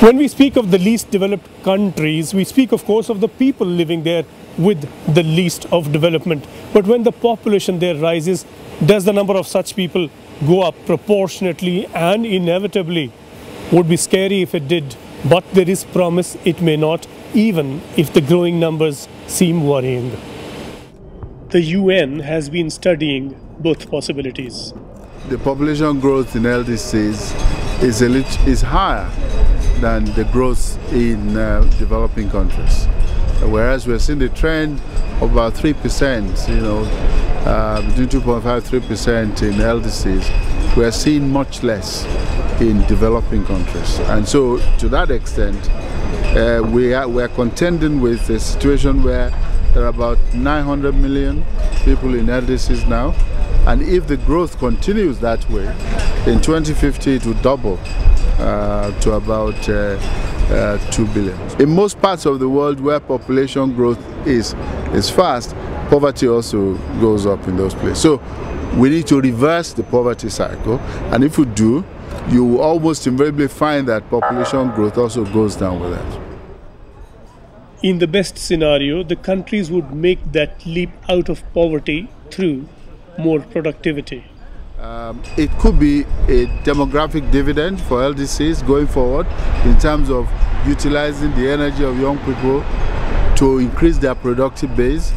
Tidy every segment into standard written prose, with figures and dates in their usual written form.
When we speak of the least developed countries, we speak, of course, of the people living there with the least of development. But when the population there rises, does the number of such people go up proportionately and inevitably? Would be scary if it did, but there is promise it may not, even if the growing numbers seem worrying. The UN has been studying both possibilities. The population growth in LDCs is higher than the growth in developing countries. Whereas we're seeing the trend of about 3%, between 2.5–3% in LDCs, we're seeing much less in developing countries. And so, to that extent, we're contending with a situation where there are about 900 million people in LDCs now. And if the growth continues that way, in 2050 it will double to about 2 billion. In most parts of the world where population growth is fast, poverty also goes up in those places. So we need to reverse the poverty cycle, and if we do, you will almost invariably find that population growth also goes down with that. In the best scenario, the countries would make that leap out of poverty through more productivity. It could be a demographic dividend for LDCs going forward in terms of utilizing the energy of young people to increase their productive base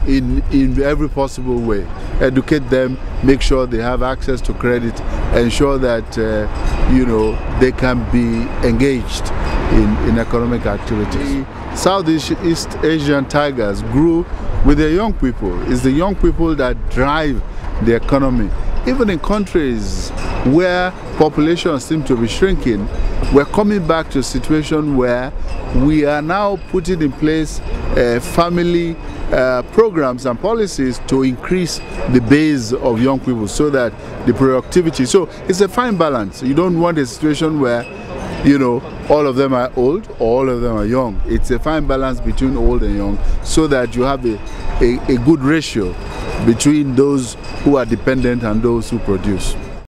in every possible way. Educate them, make sure they have access to credit, ensure that they can be engaged in economic activity. Southeast Asian tigers grew with the young people. It's the young people that drive the economy. Even in countries where populations seem to be shrinking, we're coming back to a situation where we are now putting in place family programs and policies to increase the base of young people so that the productivity. So it's a fine balance. You don't want a situation where all of them are old or all of them are young. It's a fine balance between old and young so that you have a good ratio between those who are dependent and those who produce.